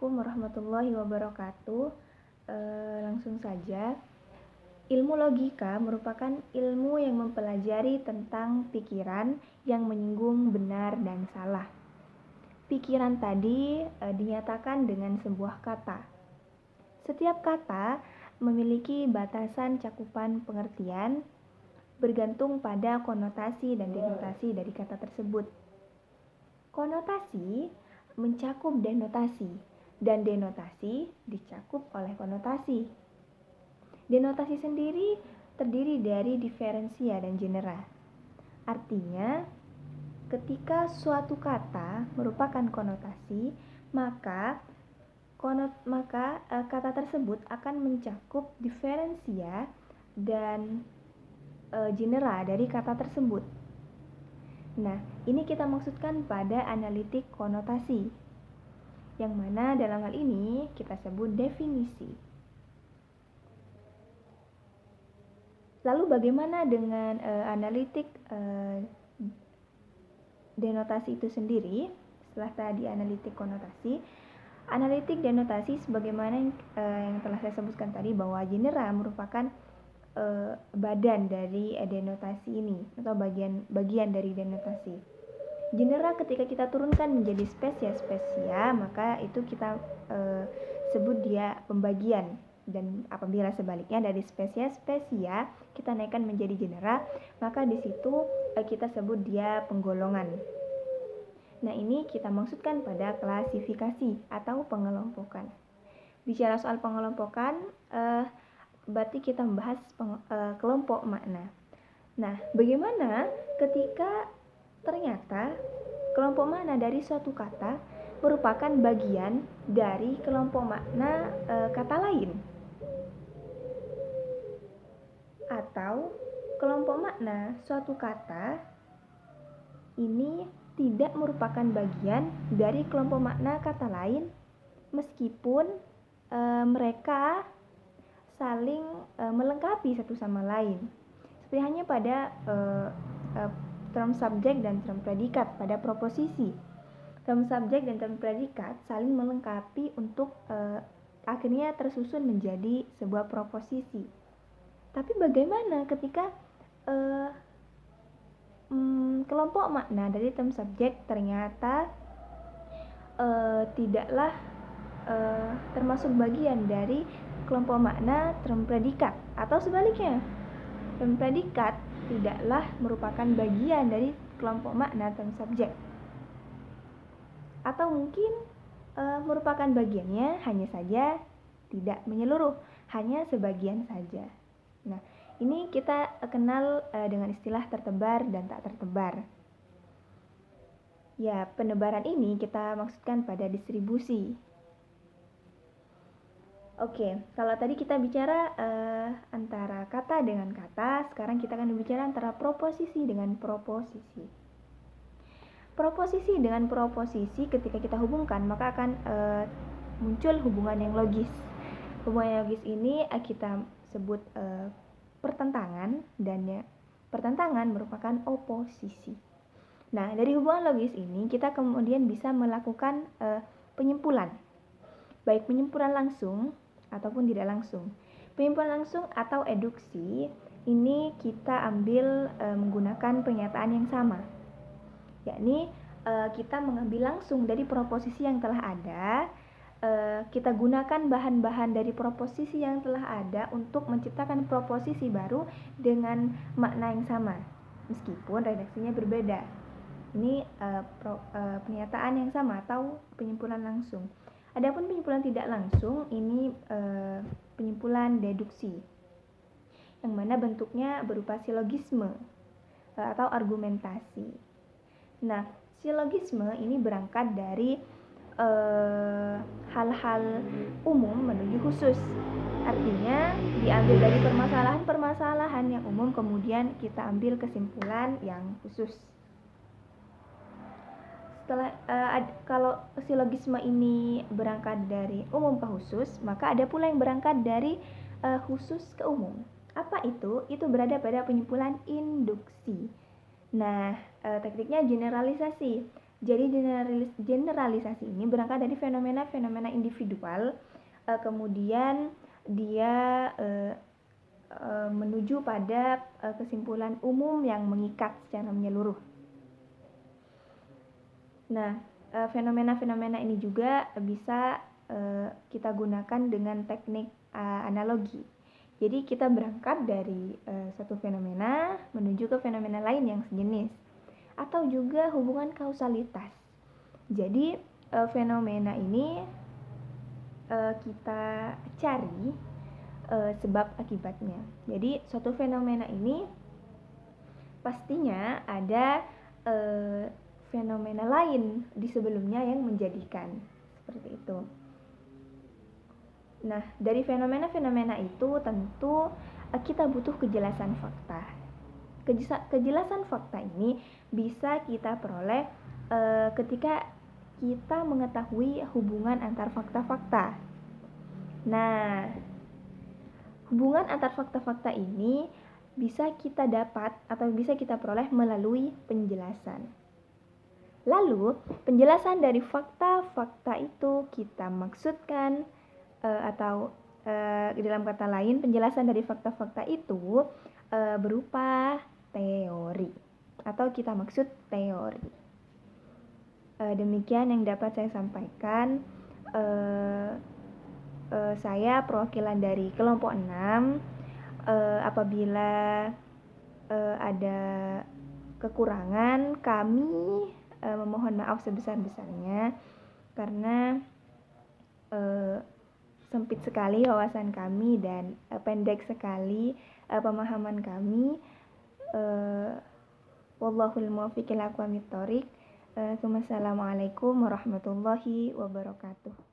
Assalamualaikum warahmatullahi wabarakatuh. Langsung saja, ilmu logika merupakan ilmu yang mempelajari tentang pikiran yang menyinggung benar dan salah. Pikiran tadi dinyatakan dengan sebuah kata. Setiap kata memiliki batasan cakupan pengertian bergantung pada konotasi dan denotasi dari kata tersebut. Konotasi mencakup denotasi, dan denotasi dicakup oleh konotasi. Denotasi sendiri terdiri dari diferensia dan genera. Artinya, ketika suatu kata merupakan konotasi, maka kata tersebut akan mencakup diferensia dan genera dari kata tersebut. Nah, ini kita maksudkan pada analitik konotasi, yang mana dalam hal ini kita sebut definisi. Lalu bagaimana dengan analitik denotasi itu sendiri? Setelah tadi analitik konotasi, analitik denotasi sebagaimana yang telah saya sebutkan tadi, bahwa genera merupakan badan dari denotasi ini atau bagian dari denotasi. Genera ketika kita turunkan menjadi spesies-spesies, maka itu kita sebut dia pembagian, dan apabila sebaliknya dari spesies-spesies kita naikkan menjadi genera, maka di situ kita sebut dia penggolongan. Nah, ini kita maksudkan pada klasifikasi atau pengelompokan. Bicara soal pengelompokan, berarti kita membahas kelompok makna. Nah, bagaimana ketika ternyata kelompok makna dari suatu kata merupakan bagian dari kelompok makna kata lain, atau kelompok makna suatu kata ini tidak merupakan bagian dari kelompok makna kata lain meskipun mereka saling melengkapi satu sama lain. Seperti hanya pada term subjek dan term predikat pada proposisi. Term subjek dan term predikat saling melengkapi untuk akhirnya tersusun menjadi sebuah proposisi. Tapi bagaimana ketika kelompok makna dari term subjek ternyata tidaklah termasuk bagian dari kelompok makna term predikat, atau sebaliknya, term predikat tidaklah merupakan bagian dari kelompok makna term subjek, atau mungkin merupakan bagiannya, hanya saja tidak menyeluruh, hanya sebagian saja. Nah, ini kita kenal dengan istilah tertebar dan tak tertebar. Ya, penebaran ini kita maksudkan pada distribusi. Oke, kalau tadi kita bicara antara kata dengan kata, sekarang kita akan berbicara antara proposisi dengan proposisi. Proposisi dengan proposisi ketika kita hubungkan, maka akan muncul hubungan yang logis. Hubungan yang logis ini kita sebut pertentangan, dan pertentangan merupakan oposisi. Nah, dari hubungan logis ini kita kemudian bisa melakukan penyimpulan, baik penyimpulan langsung ataupun tidak langsung. Penyimpulan langsung atau eduksi ini kita ambil menggunakan pernyataan yang sama, yakni kita mengambil langsung dari proposisi yang telah ada, kita gunakan bahan-bahan dari proposisi yang telah ada untuk menciptakan proposisi baru dengan makna yang sama, meskipun redaksinya berbeda. Ini pernyataan yang sama atau penyimpulan langsung. Adapun penyimpulan tidak langsung ini penyimpulan deduksi, yang mana bentuknya berupa silogisme atau argumentasi. Nah, silogisme ini berangkat dari hal-hal umum menuju khusus. Artinya diambil dari permasalahan-permasalahan yang umum, kemudian kita ambil kesimpulan yang khusus. Kalau silogisme ini berangkat dari umum ke khusus, maka ada pula yang berangkat dari khusus ke umum. Apa itu? Itu berada pada penyimpulan induksi. Nah, tekniknya generalisasi. Jadi generalisasi ini berangkat dari fenomena-fenomena individual, kemudian dia menuju pada kesimpulan umum yang mengikat secara menyeluruh. Nah, fenomena-fenomena ini juga bisa kita gunakan dengan teknik analogi. Jadi kita berangkat dari satu fenomena menuju ke fenomena lain yang sejenis, atau juga hubungan kausalitas. Jadi fenomena ini kita cari sebab akibatnya. Jadi suatu fenomena ini pastinya ada fenomena lain di sebelumnya yang menjadikan seperti itu. Nah, dari fenomena-fenomena itu tentu kita butuh kejelasan fakta. Kejelasan fakta ini bisa kita peroleh ketika kita mengetahui hubungan antar fakta-fakta. Nah, hubungan antar fakta-fakta ini bisa kita dapat atau bisa kita peroleh melalui penjelasan. Lalu, penjelasan dari fakta-fakta itu kita maksudkan atau dalam kata lain, penjelasan dari fakta-fakta itu berupa teori atau kita maksud teori. Demikian yang dapat saya sampaikan. Saya perwakilan dari kelompok 6. Apabila ada kekurangan, kami memohon maaf sebesar-besarnya karena sempit sekali wawasan kami dan pendek sekali pemahaman kami. Wallahul muwaffiq ila aqwamit thoriq. Assalamualaikum warahmatullahi wabarakatuh.